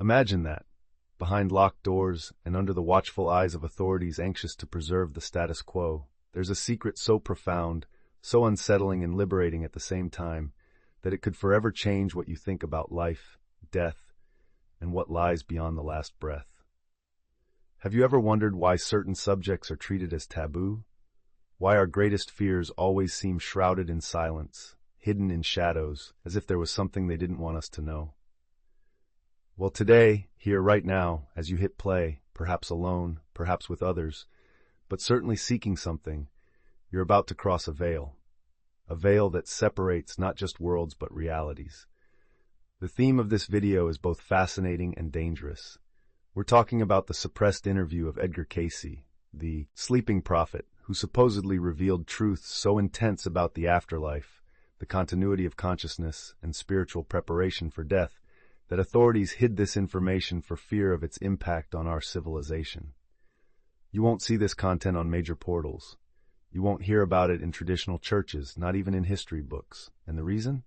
Imagine that, behind locked doors and under the watchful eyes of authorities anxious to preserve the status quo, there's a secret so profound, so unsettling and liberating at the same time, that it could forever change what you think about life, death, and what lies beyond the last breath. Have you ever wondered why certain subjects are treated as taboo? Why our greatest fears always seem shrouded in silence, hidden in shadows, as if there was something they didn't want us to know? Well, today, here right now, as you hit play, perhaps alone, perhaps with others, but certainly seeking something, you're about to cross a veil that separates not just worlds but realities. The theme of this video is both fascinating and dangerous. We're talking about the suppressed interview of Edgar Cayce, the sleeping prophet, who supposedly revealed truths so intense about the afterlife, the continuity of consciousness, and spiritual preparation for death, that authorities hid this information for fear of its impact on our civilization. You won't see this content on major portals. You won't hear about it in traditional churches, not even in history books. And the reason?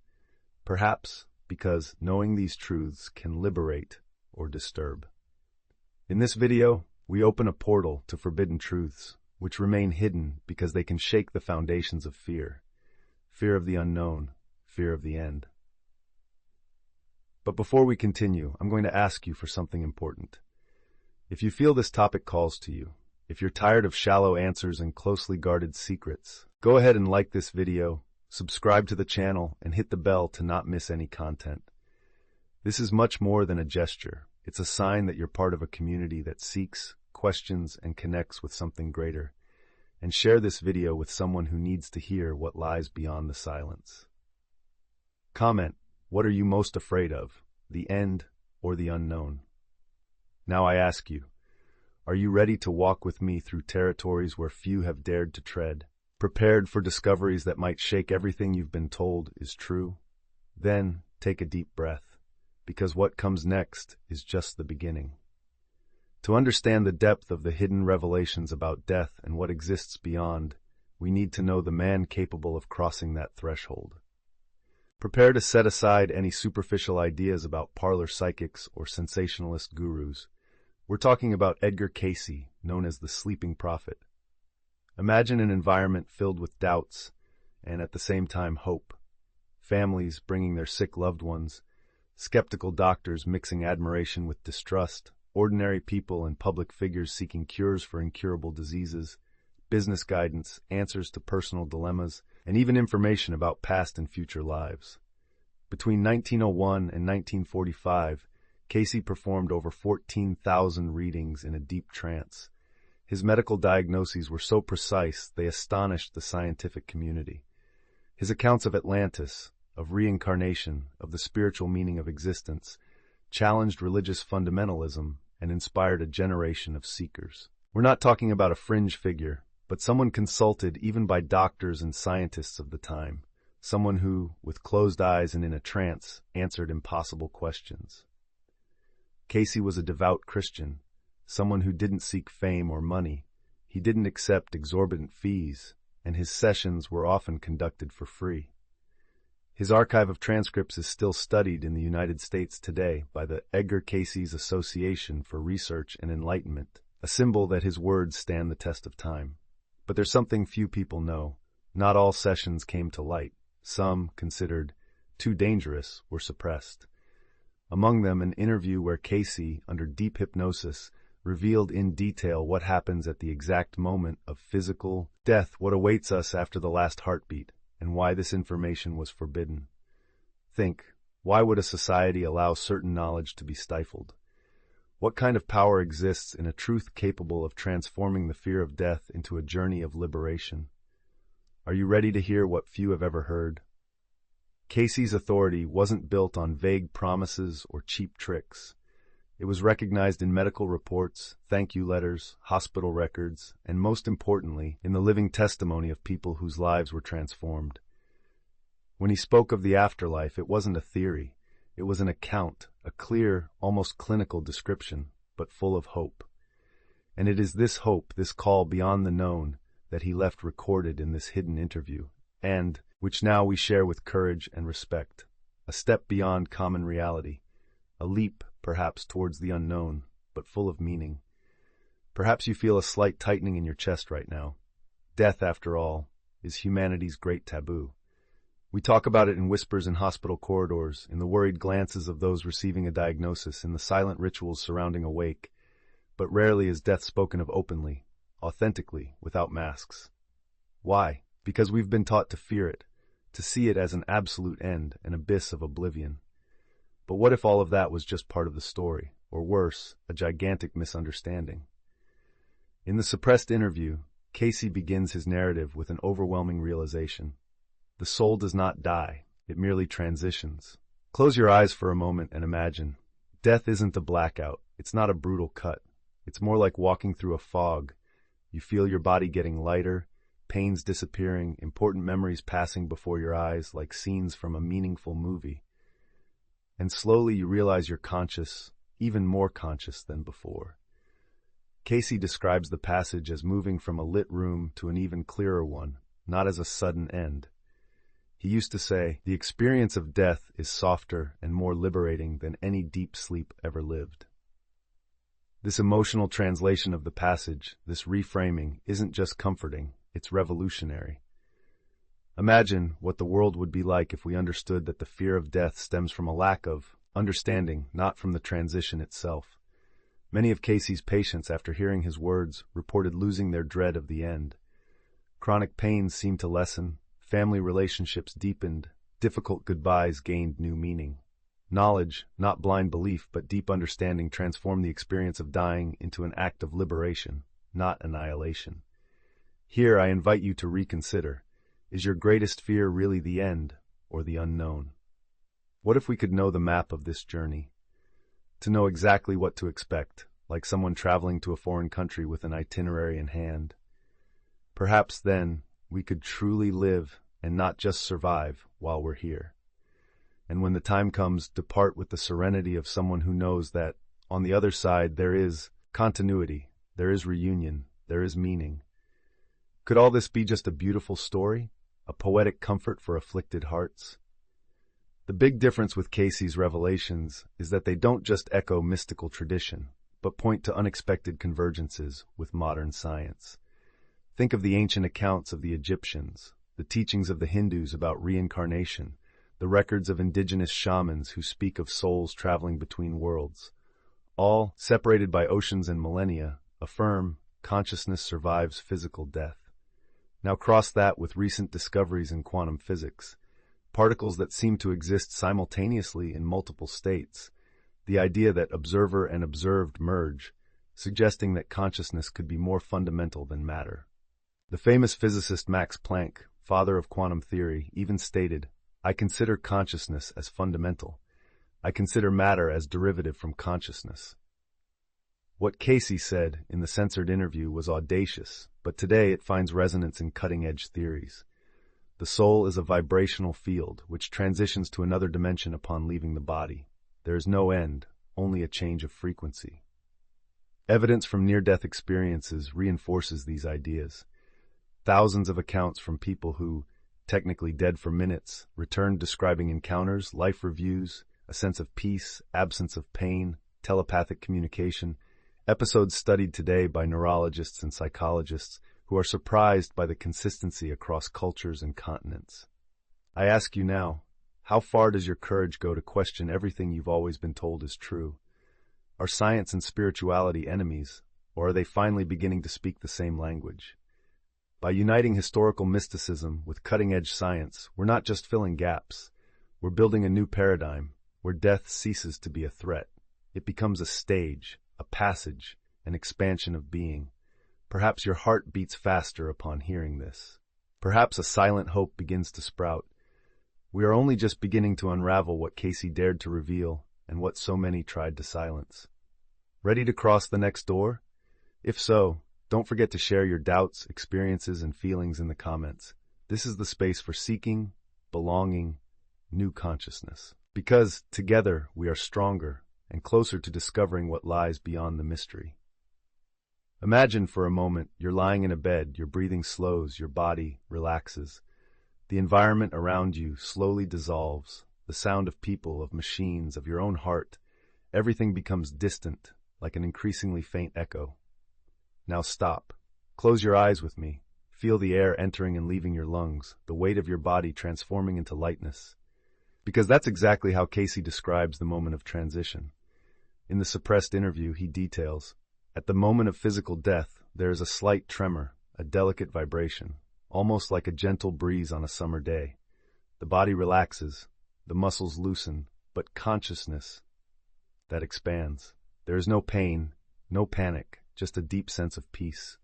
Perhaps because knowing these truths can liberate or disturb. In this video, we open a portal to forbidden truths, which remain hidden because they can shake the foundations of fear. Fear of the unknown, fear of the end. But before we continue, I'm going to ask you for something important. If you feel this topic calls to you, if you're tired of shallow answers and closely guarded secrets, go ahead and like this video, subscribe to the channel, and hit the bell to not miss any content. This is much more than a gesture. It's a sign that you're part of a community that seeks, questions, and connects with something greater. And share this video with someone who needs to hear what lies beyond the silence. Comment, what are you most afraid of, the end or the unknown? Now I ask you, are you ready to walk with me through territories where few have dared to tread, prepared for discoveries that might shake everything you've been told is true? Then take a deep breath, because what comes next is just the beginning. To understand the depth of the hidden revelations about death and what exists beyond, we need to know the man capable of crossing that threshold. Prepare to set aside any superficial ideas about parlor psychics or sensationalist gurus. We're talking about Edgar Cayce, known as the sleeping prophet. Imagine an environment filled with doubts and at the same time hope. Families bringing their sick loved ones, skeptical doctors mixing admiration with distrust, ordinary people and public figures seeking cures for incurable diseases, business guidance, answers to personal dilemmas, and even information about past and future lives. Between 1901 and 1945, Cayce performed over 14,000 readings in a deep trance. His medical diagnoses were so precise they astonished the scientific community. His accounts of Atlantis, of reincarnation, of the spiritual meaning of existence, challenged religious fundamentalism and inspired a generation of seekers. We're not talking about a fringe figure, but someone consulted even by doctors and scientists of the time, someone who, with closed eyes and in a trance, answered impossible questions. Cayce was a devout Christian, someone who didn't seek fame or money. He didn't accept exorbitant fees, and his sessions were often conducted for free. His archive of transcripts is still studied in the United States today by the Edgar Cayce's Association for Research and Enlightenment, a symbol that his words stand the test of time. But there's something few people know. Not all sessions came to light. Some, considered too dangerous, were suppressed. Among them, an interview where Cayce, under deep hypnosis, revealed in detail what happens at the exact moment of physical death, what awaits us after the last heartbeat, and why this information was forbidden. Think, why would a society allow certain knowledge to be stifled? What kind of power exists in a truth capable of transforming the fear of death into a journey of liberation? Are you ready to hear what few have ever heard? Cayce's authority wasn't built on vague promises or cheap tricks. It was recognized in medical reports, thank you letters, hospital records, and most importantly, in the living testimony of people whose lives were transformed. When he spoke of the afterlife, it wasn't a theory. It was an account, a clear, almost clinical description, but full of hope. And it is this hope, this call beyond the known, that he left recorded in this hidden interview, and which now we share with courage and respect, a step beyond common reality, a leap, perhaps, towards the unknown, but full of meaning. Perhaps you feel a slight tightening in your chest right now. Death, after all, is humanity's great taboo. We talk about it in whispers in hospital corridors, in the worried glances of those receiving a diagnosis, in the silent rituals surrounding a wake, but rarely is death spoken of openly, authentically, without masks. Why? Because we've been taught to fear it, to see it as an absolute end, an abyss of oblivion. But what if all of that was just part of the story, or worse, a gigantic misunderstanding? In the suppressed interview, Cayce begins his narrative with an overwhelming realization. The soul does not die, it merely transitions. Close your eyes for a moment and imagine. Death isn't a blackout, it's not a brutal cut. It's more like walking through a fog. You feel your body getting lighter, pains disappearing, important memories passing before your eyes like scenes from a meaningful movie. And slowly you realize you're conscious, even more conscious than before. Cayce describes the passage as moving from a lit room to an even clearer one, not as a sudden end. He used to say, the experience of death is softer and more liberating than any deep sleep ever lived. This emotional translation of the passage, this reframing, isn't just comforting, it's revolutionary. Imagine what the world would be like if we understood that the fear of death stems from a lack of understanding, not from the transition itself. Many of Cayce's patients, after hearing his words, reported losing their dread of the end. Chronic pains seemed to lessen, family relationships deepened, difficult goodbyes gained new meaning. Knowledge, not blind belief, but deep understanding transformed the experience of dying into an act of liberation, not annihilation. Here I invite you to reconsider. Is your greatest fear really the end or the unknown? What if we could know the map of this journey? To know exactly what to expect, like someone traveling to a foreign country with an itinerary in hand. Perhaps then we could truly live and not just survive while we're here. And when the time comes, depart with the serenity of someone who knows that, on the other side, there is continuity, there is reunion, there is meaning. Could all this be just a beautiful story, a poetic comfort for afflicted hearts? The big difference with Cayce's revelations is that they don't just echo mystical tradition, but point to unexpected convergences with modern science. Think of the ancient accounts of the Egyptians, the teachings of the Hindus about reincarnation, the records of indigenous shamans who speak of souls traveling between worlds. All, separated by oceans and millennia, affirm consciousness survives physical death. Now cross that with recent discoveries in quantum physics, particles that seem to exist simultaneously in multiple states, the idea that observer and observed merge, suggesting that consciousness could be more fundamental than matter. The famous physicist Max Planck, father of quantum theory, even stated, "I consider consciousness as fundamental. I consider matter as derivative from consciousness." What Cayce said in the censored interview was audacious, but today it finds resonance in cutting-edge theories. The soul is a vibrational field which transitions to another dimension upon leaving the body. There is no end, only a change of frequency. Evidence from near-death experiences reinforces these ideas. Thousands of accounts from people who, technically dead for minutes, returned describing encounters, life reviews, a sense of peace, absence of pain, telepathic communication, episodes studied today by neurologists and psychologists who are surprised by the consistency across cultures and continents. I ask you now, how far does your courage go to question everything you've always been told is true? Are science and spirituality enemies, or are they finally beginning to speak the same language? By uniting historical mysticism with cutting-edge science, we're not just filling gaps. We're building a new paradigm where death ceases to be a threat. It becomes a stage, a passage, an expansion of being. Perhaps your heart beats faster upon hearing this. Perhaps a silent hope begins to sprout. We are only just beginning to unravel what Cayce dared to reveal and what so many tried to silence. Ready to cross the next door? If so, don't forget to share your doubts, experiences, and feelings in the comments. This is the space for seeking, belonging, new consciousness. Because together we are stronger and closer to discovering what lies beyond the mystery. Imagine for a moment you're lying in a bed, your breathing slows, your body relaxes. The environment around you slowly dissolves, the sound of people, of machines, of your own heart everything becomes distant, like an increasingly faint echo. Now stop. Close your eyes with me. Feel the air entering and leaving your lungs, the weight of your body transforming into lightness. Because that's exactly how Cayce describes the moment of transition. In the suppressed interview, he details, "At the moment of physical death, there is a slight tremor, a delicate vibration, almost like a gentle breeze on a summer day. The body relaxes, the muscles loosen, but consciousness, that expands. There is no pain, no panic, just a deep sense of peace.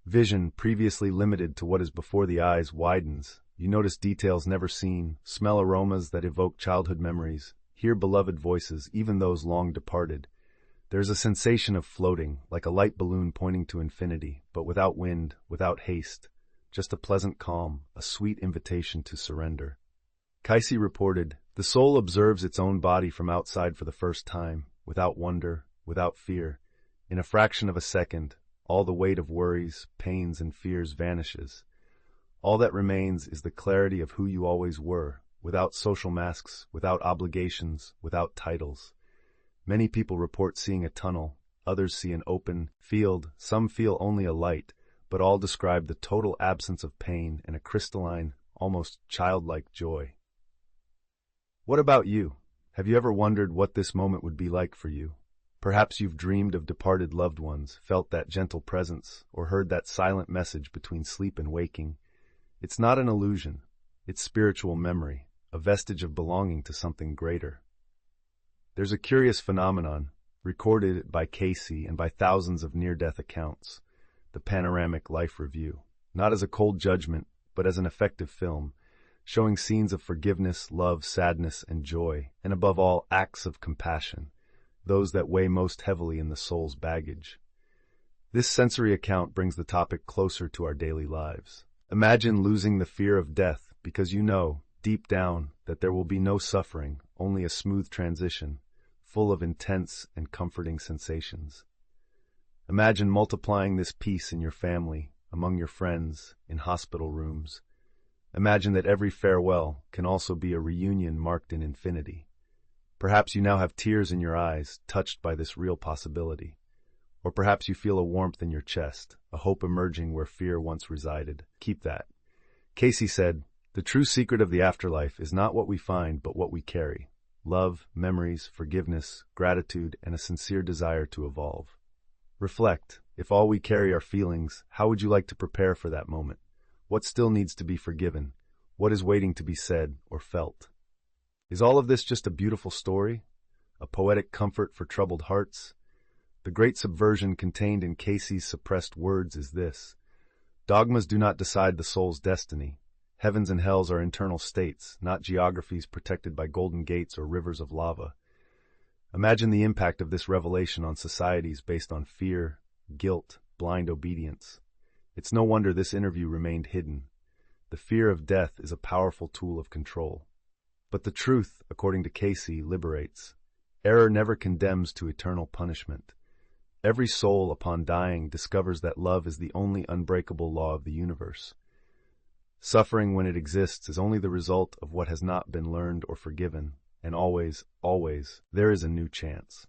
Vision, previously limited to what is before the eyes, widens. You notice details never seen, smell aromas that evoke childhood memories, hear beloved voices, even those long departed. There is a sensation of floating, like a light balloon pointing to infinity, but without wind, without haste, just a pleasant calm, a sweet invitation to surrender." Cayce reported, "The soul observes its own body from outside for the first time, without wonder, without fear. In a fraction of a second, all the weight of worries, pains, and fears vanishes. All that remains is the clarity of who you always were, without social masks, without obligations, without titles. Many people report seeing a tunnel, others see an open field, some feel only a light, but all describe the total absence of pain and a crystalline, almost childlike joy." What about you? Have you ever wondered what this moment would be like for you? Perhaps you've dreamed of departed loved ones, felt that gentle presence, or heard that silent message between sleep and waking. It's not an illusion. It's spiritual memory, a vestige of belonging to something greater. There's a curious phenomenon, recorded by Cayce and by thousands of near-death accounts, the panoramic life review, not as a cold judgment, but as an effective film, showing scenes of forgiveness, love, sadness, and joy, and above all, acts of compassion, those that weigh most heavily in the soul's baggage. This sensory account brings the topic closer to our daily lives. Imagine losing the fear of death because you know, deep down, that there will be no suffering, only a smooth transition, full of intense and comforting sensations. Imagine multiplying this peace in your family, among your friends, in hospital rooms. Imagine that every farewell can also be a reunion marked in infinity. Perhaps you now have tears in your eyes, touched by this real possibility. Or perhaps you feel a warmth in your chest, a hope emerging where fear once resided. Keep that. Cayce said, "The true secret of the afterlife is not what we find, but what we carry. Love, memories, forgiveness, gratitude, and a sincere desire to evolve." Reflect. If all we carry are feelings, how would you like to prepare for that moment? What still needs to be forgiven? What is waiting to be said or felt? Is all of this just a beautiful story? A poetic comfort for troubled hearts? The great subversion contained in Cayce's suppressed words is this: dogmas do not decide the soul's destiny. Heavens and hells are internal states, not geographies protected by golden gates or rivers of lava. Imagine the impact of this revelation on societies based on fear, guilt, blind obedience. It's no wonder this interview remained hidden. The fear of death is a powerful tool of control. But the truth, according to Cayce, liberates. Error never condemns to eternal punishment. Every soul, upon dying, discovers that love is the only unbreakable law of the universe. Suffering, when it exists, is only the result of what has not been learned or forgiven, and always, always, there is a new chance.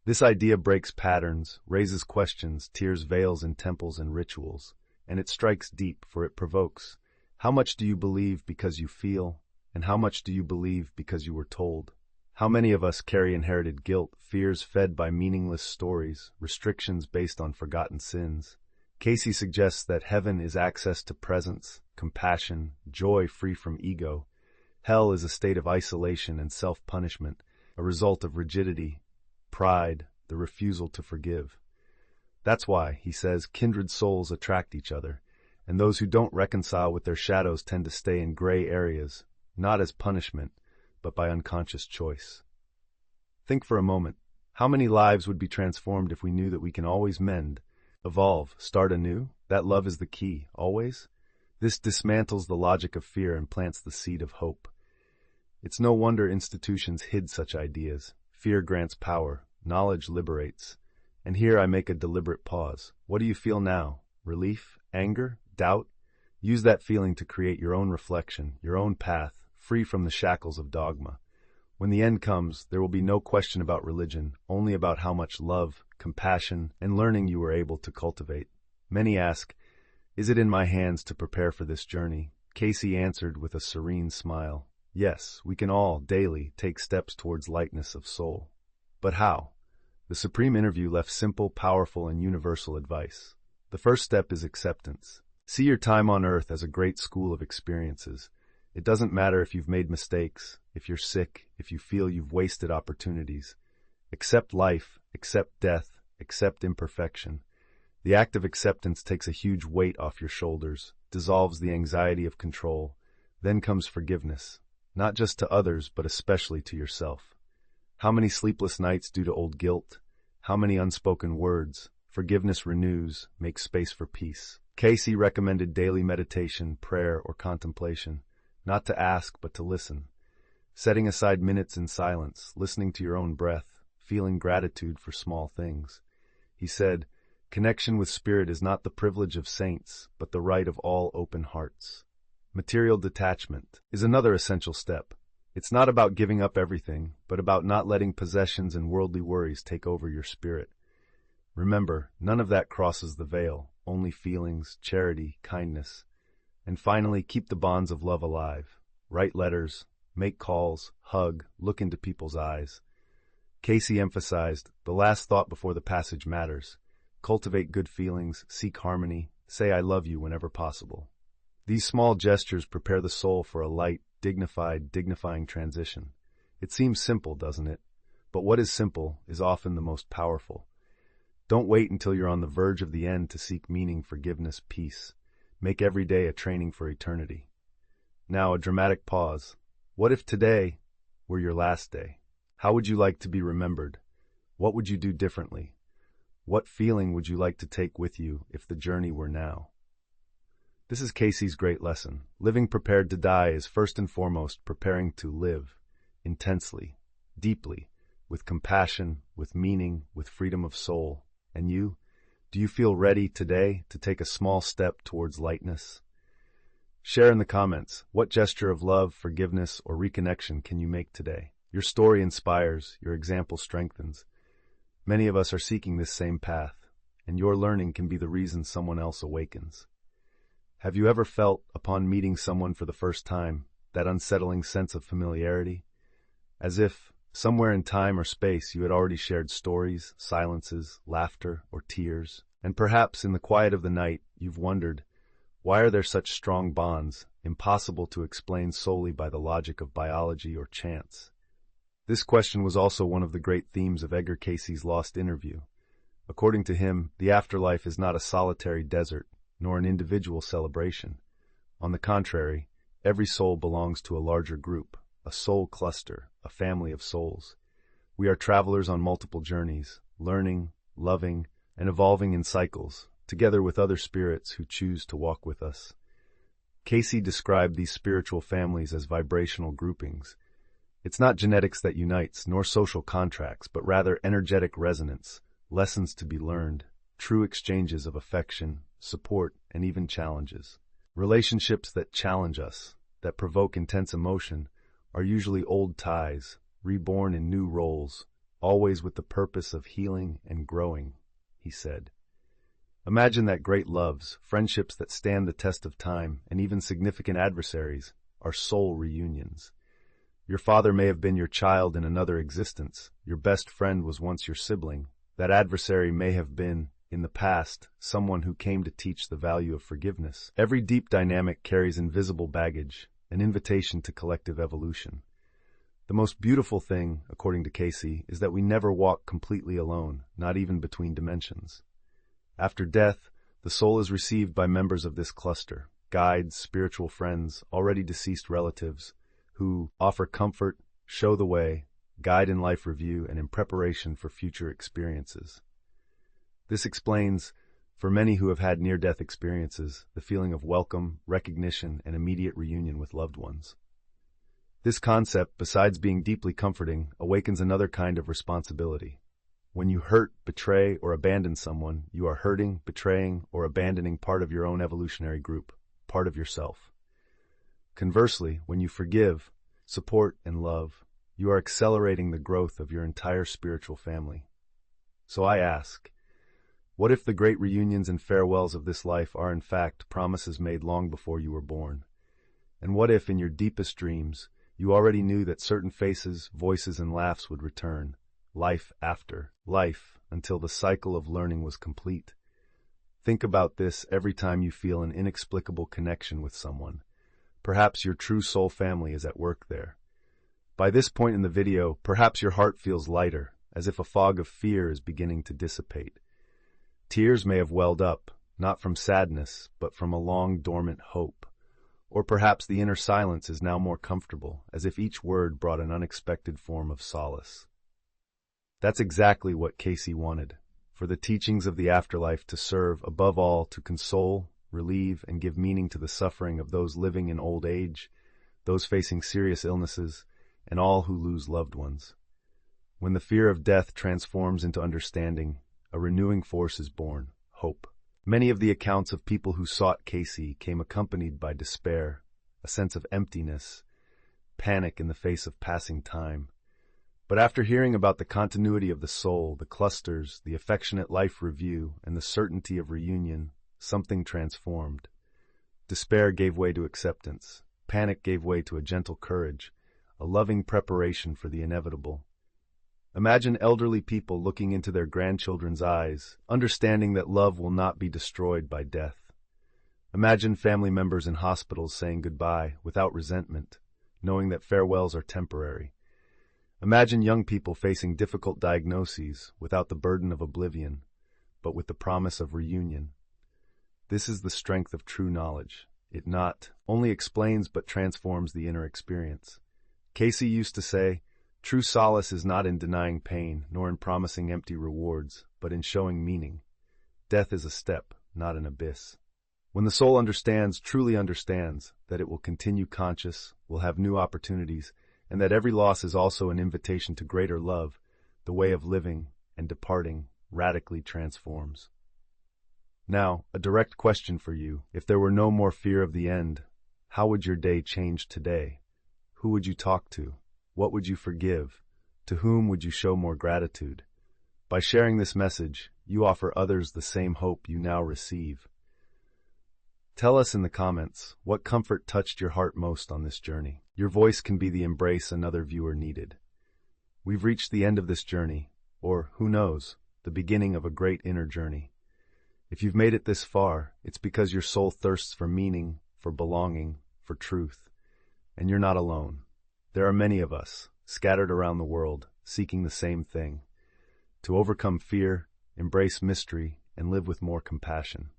This idea breaks patterns, raises questions, tears veils in temples and rituals, and it strikes deep, for it provokes. How much do you believe because you feel, and how much do you believe because you were told? How many of us carry inherited guilt, fears fed by meaningless stories, restrictions based on forgotten sins? Cayce suggests that heaven is access to presence, compassion, joy free from ego. Hell is a state of isolation and self-punishment, a result of rigidity, pride, the refusal to forgive. That's why, he says, kindred souls attract each other, and those who don't reconcile with their shadows tend to stay in gray areas, not as punishment, but by unconscious choice. Think for a moment, how many lives would be transformed if we knew that we can always mend, evolve, start anew? That love is the key, always? This dismantles the logic of fear and plants the seed of hope. It's no wonder institutions hid such ideas. Fear grants power, knowledge liberates. And here I make a deliberate pause. What do you feel now? Relief? Anger? Doubt? Use that feeling to create your own reflection, your own path, free from the shackles of dogma. When the end comes, there will be no question about religion, only about how much love, compassion, and learning you were able to cultivate. Many ask, is it in my hands to prepare for this journey? Cayce answered with a serene smile. Yes, we can all, daily, take steps towards lightness of soul. But how? The Supreme Interview left simple, powerful, and universal advice. The first step is acceptance. See your time on earth as a great school of experiences. It doesn't matter if you've made mistakes, if you're sick, if you feel you've wasted opportunities. Accept life, accept death, accept imperfection. The act of acceptance takes a huge weight off your shoulders, dissolves the anxiety of control. Then comes forgiveness, not just to others, but especially to yourself. How many sleepless nights due to old guilt? How many unspoken words? Forgiveness renews, makes space for peace. Cayce recommended daily meditation, prayer, or contemplation, not to ask, but to listen. Setting aside minutes in silence, listening to your own breath, feeling gratitude for small things. He said, connection with spirit is not the privilege of saints, but the right of all open hearts. Material detachment is another essential step. It's not about giving up everything, but about not letting possessions and worldly worries take over your spirit. Remember, none of that crosses the veil, only feelings, charity, kindness. And finally, keep the bonds of love alive. Write letters, make calls, hug, look into people's eyes. Cayce emphasized, the last thought before the passage matters. Cultivate good feelings, seek harmony, say I love you whenever possible. These small gestures prepare the soul for a light, dignified, dignifying transition. It seems simple, doesn't it? But what is simple is often the most powerful. Don't wait until you're on the verge of the end to seek meaning, forgiveness, peace. Make every day a training for eternity. Now, a dramatic pause. What if today were your last day? How would you like to be remembered? What would you do differently? What feeling would you like to take with you if the journey were now? This is Cayce's great lesson. Living prepared to die is first and foremost preparing to live intensely, deeply, with compassion, with meaning, with freedom of soul. And you? Do you feel ready today to take a small step towards lightness? Share in the comments, what gesture of love, forgiveness, or reconnection can you make today? Your story inspires, your example strengthens. Many of us are seeking this same path, and your learning can be the reason someone else awakens. Have you ever felt, upon meeting someone for the first time, that unsettling sense of familiarity? As if, somewhere in time or space, you had already shared stories, silences, laughter, or tears. And perhaps in the quiet of the night, you've wondered, why are there such strong bonds, impossible to explain solely by the logic of biology or chance? This question was also one of the great themes of Edgar Cayce's Lost Interview. According to him, the afterlife is not a solitary desert, nor an individual celebration. On the contrary, every soul belongs to a larger group, a soul cluster, a family of souls. We are travelers on multiple journeys, learning, loving, and evolving in cycles, together with other spirits who choose to walk with us. Cayce described these spiritual families as vibrational groupings. It's not genetics that unites, nor social contracts, but rather energetic resonance, lessons to be learned, true exchanges of affection, support, and even challenges. Relationships that challenge us, that provoke intense emotion, are usually old ties, reborn in new roles, always with the purpose of healing and growing, he said. Imagine that great loves, friendships that stand the test of time, and even significant adversaries, are soul reunions. Your father may have been your child in another existence. Your best friend was once your sibling. That adversary may have been, in the past, someone who came to teach the value of forgiveness. Every deep dynamic carries invisible baggage, an invitation to collective evolution. The most beautiful thing, according to Cayce, is that we never walk completely alone, not even between dimensions. After death, the soul is received by members of this cluster, guides, spiritual friends, already deceased relatives, who offer comfort, show the way, guide in life review, and in preparation for future experiences. This explains, for many who have had near-death experiences, the feeling of welcome, recognition, and immediate reunion with loved ones. This concept, besides being deeply comforting, awakens another kind of responsibility. When you hurt, betray, or abandon someone, you are hurting, betraying, or abandoning part of your own evolutionary group, part of yourself. Conversely, when you forgive, support, and love, you are accelerating the growth of your entire spiritual family. So I ask, what if the great reunions and farewells of this life are in fact promises made long before you were born? And what if, in your deepest dreams, you already knew that certain faces, voices, and laughs would return, life after life, until the cycle of learning was complete? Think about this every time you feel an inexplicable connection with someone. Perhaps your true soul family is at work there. By this point in the video, perhaps your heart feels lighter, as if a fog of fear is beginning to dissipate. Tears may have welled up, not from sadness, but from a long dormant hope. Or perhaps the inner silence is now more comfortable, as if each word brought an unexpected form of solace. That's exactly what Cayce wanted, for the teachings of the afterlife to serve, above all, to console, relieve, and give meaning to the suffering of those living in old age, those facing serious illnesses, and all who lose loved ones. When the fear of death transforms into understanding, a renewing force is born, hope. Many of the accounts of people who sought Cayce came accompanied by despair, a sense of emptiness, panic in the face of passing time. But after hearing about the continuity of the soul, the clusters, the affectionate life review, and the certainty of reunion, something transformed. Despair gave way to acceptance. Panic gave way to a gentle courage, a loving preparation for the inevitable. Imagine elderly people looking into their grandchildren's eyes, understanding that love will not be destroyed by death. Imagine family members in hospitals saying goodbye without resentment, knowing that farewells are temporary. Imagine young people facing difficult diagnoses without the burden of oblivion, but with the promise of reunion. This is the strength of true knowledge. It not only explains but transforms the inner experience. Cayce used to say, "True solace is not in denying pain, nor in promising empty rewards, but in showing meaning. Death is a step, not an abyss." When the soul understands, truly understands, that it will continue conscious, will have new opportunities, and that every loss is also an invitation to greater love, the way of living and departing radically transforms. Now, a direct question for you. If there were no more fear of the end, how would your day change today? Who would you talk to? What would you forgive? To whom would you show more gratitude? By sharing this message, you offer others the same hope you now receive. Tell us in the comments what comfort touched your heart most on this journey. Your voice can be the embrace another viewer needed. We've reached the end of this journey, or, who knows, the beginning of a great inner journey. If you've made it this far, it's because your soul thirsts for meaning, for belonging, for truth. And you're not alone. There are many of us, scattered around the world, seeking the same thing: to overcome fear, embrace mystery, and live with more compassion.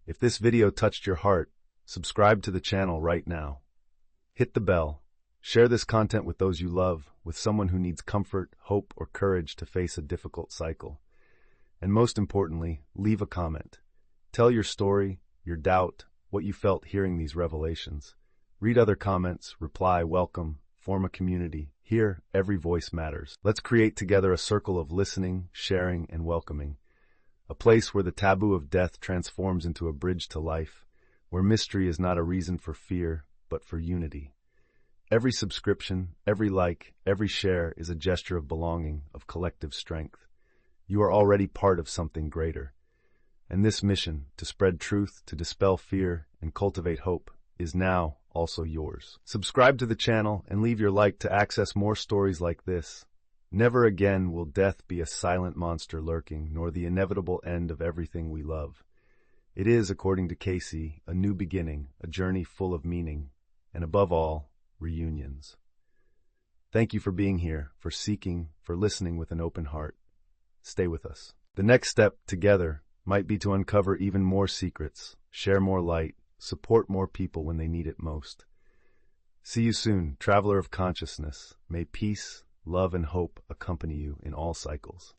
If this video touched your heart, subscribe to the channel right now. Hit the bell. Share this content with those you love, with someone who needs comfort, hope, or courage to face a difficult cycle. And most importantly, leave a comment. Tell your story, your doubt, what you felt hearing these revelations. Read other comments, reply, welcome, form a community. Here, every voice matters. Let's create together a circle of listening, sharing, and welcoming. A place where the taboo of death transforms into a bridge to life, where mystery is not a reason for fear, but for unity. Every subscription, every like, every share is a gesture of belonging, of collective strength. You are already part of something greater. And this mission, to spread truth, to dispel fear, and cultivate hope, is now also yours. Subscribe to the channel and leave your like to access more stories like this. Never again will death be a silent monster lurking, nor the inevitable end of everything we love. It is, according to Cayce, a new beginning, a journey full of meaning, and above all, reunions. Thank you for being here, for seeking, for listening with an open heart. Stay with us. The next step, together, might be to uncover even more secrets, share more light, support more people when they need it most. See you soon, traveler of consciousness. May peace, love, and hope accompany you in all cycles.